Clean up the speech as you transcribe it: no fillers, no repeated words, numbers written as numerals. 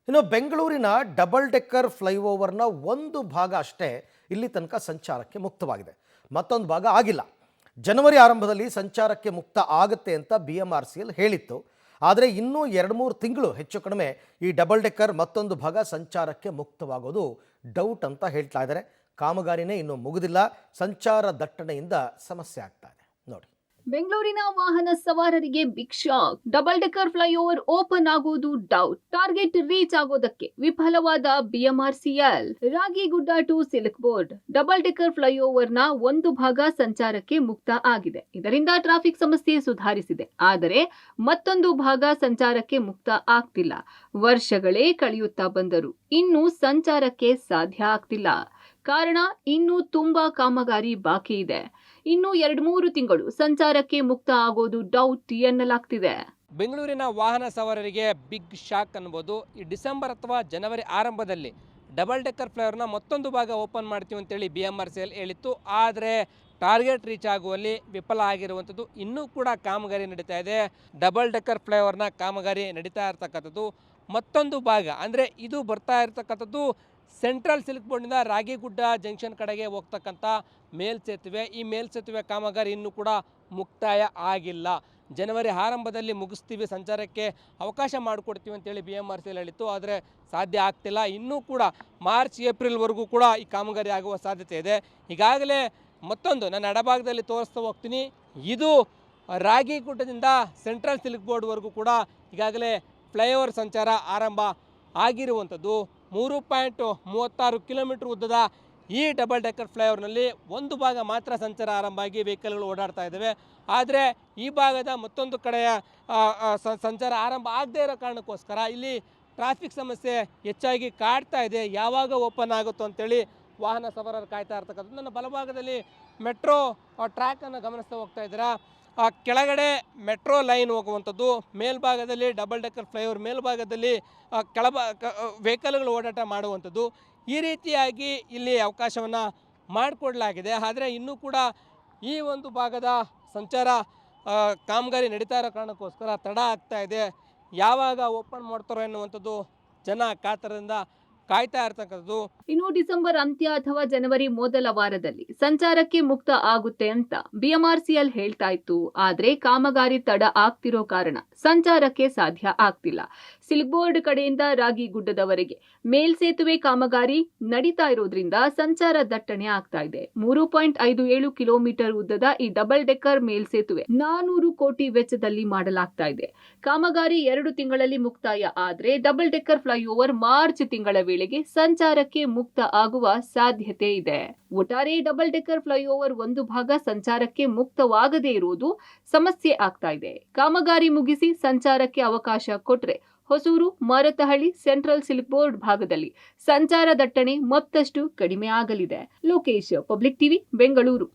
ಇನ್ನು ಬೆಂಗಳೂರಿನ double decker ಫ್ಲೈಓವರ್ನ ಒಂದು ಭಾಗ ಅಷ್ಟೇ ಇಲ್ಲಿ ತನಕ ಸಂಚಾರಕ್ಕೆ ಮುಕ್ತವಾಗಿದೆ. ಮತ್ತೊಂದು ಭಾಗ ಆಗಿಲ್ಲ. ಜನವರಿ ಆರಂಭದಲ್ಲಿ ಸಂಚಾರಕ್ಕೆ ಮುಕ್ತ ಆಗುತ್ತೆ ಅಂತ BMRCL ಹೇಳಿತ್ತು. ಆದರೆ ಇನ್ನೂ 2-3 ತಿಂಗಳು ಹೆಚ್ಚು ಕಡಿಮೆ ಈ ಡಬಲ್ ಡೆಕ್ಕರ್ ಮತ್ತೊಂದು ಭಾಗ ಸಂಚಾರಕ್ಕೆ ಮುಕ್ತವಾಗೋದು ಡೌಟ್ ಅಂತ ಹೇಳ್ತಾ ಇದ್ದಾರೆ. ಕಾಮಗಾರಿನೇ ಇನ್ನೂ ಮುಗಿದಿಲ್ಲ. ಸಂಚಾರ ದಟ್ಟಣೆಯಿಂದ ಸಮಸ್ಯೆ ಆಗ್ತಾ ಇದೆ ನೋಡಿ. ಬೆಂಗಳೂರಿನ ವಾಹನ ಸವಾರರಿಗೆ big shock. Double decker flyover open ಆಗೋದು ಡೌಟ್. ಟಾರ್ಗೆಟ್ ರೀಚ್ ಆಗೋದಕ್ಕೆ ವಿಫಲವಾದ BMRCL. Ragigudda to silk board double decker ಫ್ಲೈಓವರ್ನ ಒಂದು ಭಾಗ ಸಂಚಾರಕ್ಕೆ ಮುಕ್ತ ಆಗಿದೆ. ಇದರಿಂದ ಟ್ರಾಫಿಕ್ ಸಮಸ್ಯೆ ಸುಧಾರಿಸಿದೆ. ಆದರೆ ಮತ್ತೊಂದು ಭಾಗ ಸಂಚಾರಕ್ಕೆ ಮುಕ್ತ ಆಗ್ತಿಲ್ಲ. ವರ್ಷಗಳೇ ಕಳೆಯುತ್ತಾ ಬಂದರು ಇನ್ನೂ ಸಂಚಾರಕ್ಕೆ ಸಾಧ್ಯ ಆಗ್ತಿಲ್ಲ. ಕಾರಣ ಇನ್ನೂ ತುಂಬಾ ಕಾಮಗಾರಿ ಬಾಕಿ ಇದೆ. ಇನ್ನು 2-3 ತಿಂಗಳು ಸಂಚಾರಕ್ಕೆ ಮುಕ್ತ ಆಗೋದು ಡೌಟ್ ಎನ್ನಲಾಗ್ತಿದೆ. ಬೆಂಗಳೂರಿನ ವಾಹನ ಸವಾರರಿಗೆ ಬಿಗ್ ಶಾಕ್ ಅನ್ಬೋದು. ಈ ಡಿಸೆಂಬರ್ ಅಥವಾ ಜನವರಿ ಆರಂಭದಲ್ಲಿ ಡಬಲ್ ಡೆಕ್ಕರ್ ಫ್ಲೈಓವರ್ನ ಮತ್ತೊಂದು ಭಾಗ ಓಪನ್ ಮಾಡ್ತೀವಿ ಅಂತೇಳಿ BMRCL ಹೇಳಿತ್ತು. ಆದರೆ ಟಾರ್ಗೆಟ್ ರೀಚ್ ಆಗುವಲ್ಲಿ ವಿಫಲ ಆಗಿರುವಂಥದ್ದು. ಇನ್ನೂ ಕೂಡ ಕಾಮಗಾರಿ ನಡೀತಾ ಇದೆ. ಡಬಲ್ ಡೆಕ್ಕರ್ ಫ್ಲೈಓವರ್ನ ಕಾಮಗಾರಿ ನಡೀತಾ ಇರ್ತಕ್ಕಂಥದ್ದು. ಮತ್ತೊಂದು ಭಾಗ ಅಂದರೆ ಇದು ಬರ್ತಾ ಇರ್ತಕ್ಕಂಥದ್ದು ಸೆಂಟ್ರಲ್ ಸಿಲ್ಕ್ ಬೋರ್ಡ್ನಿಂದ ರಾಗಿಗುಡ್ಡ ಜಂಕ್ಷನ್ ಕಡೆಗೆ ಹೋಗ್ತಕ್ಕಂಥ ಮೇಲ್ಸೇತುವೆ. ಈ ಮೇಲ್ಸೇತುವೆ ಕಾಮಗಾರಿ ಇನ್ನೂ ಕೂಡ ಮುಕ್ತಾಯ ಆಗಿಲ್ಲ. ಜನವರಿ ಆರಂಭದಲ್ಲಿ ಮುಗಿಸ್ತೀವಿ, ಸಂಚಾರಕ್ಕೆ ಅವಕಾಶ ಮಾಡಿಕೊಡ್ತೀವಿ ಅಂತೇಳಿ BMRCL ಹೇಳಿತ್ತು. ಆದರೆ ಸಾಧ್ಯ ಆಗ್ತಿಲ್ಲ. ಇನ್ನೂ ಕೂಡ ಮಾರ್ಚ್ ಏಪ್ರಿಲ್ವರೆಗೂ ಕೂಡ ಈ ಕಾಮಗಾರಿ ಆಗುವ ಸಾಧ್ಯತೆ ಇದೆ. ಈಗಾಗಲೇ ಮತ್ತೊಂದು ನನ್ನ ಎಡಭಾಗದಲ್ಲಿ ತೋರಿಸ್ತಾ ಹೋಗ್ತೀನಿ. ಇದು ರಾಗಿಗುಡ್ಡದಿಂದ ಸೆಂಟ್ರಲ್ ಸಿಲ್ಕ್ ಬೋರ್ಡ್ವರೆಗೂ ಕೂಡ ಈಗಾಗಲೇ ಫ್ಲೈಓವರ್ ಸಂಚಾರ ಆರಂಭ ಆಗಿರುವಂಥದ್ದು. 3.36 ಕಿಲೋಮೀಟರ್ ಉದ್ದದ ಈ ಡಬಲ್ ಡೆಕ್ಕರ್ ಫ್ಲೈಓವರ್ನಲ್ಲಿ ಒಂದು ಭಾಗ ಮಾತ್ರ ಸಂಚಾರ ಆರಂಭ ಆಗಿ ವೆಹಿಕಲ್ಗಳು ಓಡಾಡ್ತಾ ಇದ್ದಾವೆ. ಆದರೆ ಈ ಭಾಗದ ಮತ್ತೊಂದು ಕಡೆಯ ಸಂಚಾರ ಆರಂಭ ಆಗದೇ ಇರೋ ಕಾರಣಕ್ಕೋಸ್ಕರ ಇಲ್ಲಿ ಟ್ರಾಫಿಕ್ ಸಮಸ್ಯೆ ಹೆಚ್ಚಾಗಿ ಕಾಡ್ತಾ ಇದೆ. ಯಾವಾಗ ಓಪನ್ ಆಗುತ್ತೋ ಅಂತೇಳಿ ವಾಹನ ಸವಾರರು ಕಾಯ್ತಾ ಇರ್ತಕ್ಕಂಥದ್ದು. ನನ್ನ ಬಲಭಾಗದಲ್ಲಿ ಮೆಟ್ರೋ ಟ್ರ್ಯಾಕನ್ನು ಗಮನಿಸ್ತಾ ಹೋಗ್ತಾ ಇದ್ದೀರಾ. ಕೆಳಗಡೆ ಮೆಟ್ರೋ ಲೈನ್ ಹೋಗುವಂಥದ್ದು, ಮೇಲ್ಭಾಗದಲ್ಲಿ ಡಬಲ್ ಡೆಕ್ಕರ್ ಫ್ಲೈಓವರ್ ಮೇಲ್ಭಾಗದಲ್ಲಿ ವೆಹಿಕಲ್ಗಳು ಓಡಾಟ ಮಾಡುವಂಥದ್ದು. ಈ ರೀತಿಯಾಗಿ ಇಲ್ಲಿ ಅವಕಾಶವನ್ನು ಮಾಡಿಕೊಡಲಾಗಿದೆ. ಆದರೆ ಇನ್ನೂ ಕೂಡ ಈ ಒಂದು ಭಾಗದ ಸಂಚಾರ ಕಾಮಗಾರಿ ನಡೀತಾ ಇರೋ ಕಾರಣಕ್ಕೋಸ್ಕರ ತಡ ಆಗ್ತಾ ಇದೆ. ಯಾವಾಗ ಓಪನ್ ಮಾಡ್ತಾರೋ ಎನ್ನುವಂಥದ್ದು ಜನ ಕಾತರದಿಂದ ಕಾಯ್ತಾ ಇರ್ತಕ್ಕಂಥದ್ದು. ಇನ್ನು ಡಿಸೆಂಬರ್ ಅಂತ್ಯ ಅಥವಾ ಜನವರಿ ಮೊದಲ ವಾರದಲ್ಲಿ ಸಂಚಾರಕ್ಕೆ ಮುಕ್ತ ಆಗುತ್ತೆ ಅಂತ BMRCL ಹೇಳ್ತಾ ಇತ್ತು. ಆದ್ರೆ ಕಾಮಗಾರಿ ತಡ ಆಗ್ತಿರೋ ಕಾರಣ ಸಂಚಾರಕ್ಕೆ ಸಾಧ್ಯ ಆಗ್ತಿಲ್ಲ. ಸಿಲ್ಕ್ ಬೋರ್ಡ್ ಕಡೆಯಿಂದ ರಾಗಿಗುಡ್ಡದವರೆಗೆ ಮೇಲ್ಸೇತುವೆ ಕಾಮಗಾರಿ ನಡೀತಾ ಇರೋದ್ರಿಂದ ಸಂಚಾರ ದಟ್ಟಣೆ ಆಗ್ತಾ ಇದೆ. 3.57 ಕಿಲೋಮೀಟರ್ ಉದ್ದದ ಈ ಡಬಲ್ ಡೆಕ್ಕರ್ ಮೇಲ್ಸೇತುವೆ 400 ಕೋಟಿ ವೆಚ್ಚದಲ್ಲಿ ಮಾಡಲಾಗ್ತಾ ಇದೆ. ಕಾಮಗಾರಿ 2 ತಿಂಗಳಲ್ಲಿ ಮುಕ್ತಾಯ ಆದ್ರೆ ಡಬಲ್ ಡೆಕ್ಕರ್ ಫ್ಲೈಓವರ್ ಮಾರ್ಚ್ ತಿಂಗಳ ವೇಳೆಗೆ ಸಂಚಾರಕ್ಕೆ ಮುಕ್ತ ಆಗುವ ಸಾಧ್ಯತೆ ಇದೆ. ಒಟ್ಟಾರೆ ಡಬಲ್ ಡೆಕ್ಕರ್ ಫ್ಲೈಓವರ್ ಒಂದು ಭಾಗ ಸಂಚಾರಕ್ಕೆ ಮುಕ್ತವಾಗದೇ ಇರುವುದು ಸಮಸ್ಯೆ ಆಗ್ತಾ ಇದೆ. ಕಾಮಗಾರಿ ಮುಗಿಸಿ ಸಂಚಾರಕ್ಕೆ ಅವಕಾಶ ಕೊಟ್ರೆ Hosur, Marathahalli, central silk board ಭಾಗದಲ್ಲಿ ಸಂಚಾರ ದಟ್ಟಣೆ ಮತ್ತಷ್ಟು ಕಡಿಮೆ ಆಗಲಿದೆ. Lokesh, public TV, Bengaluru.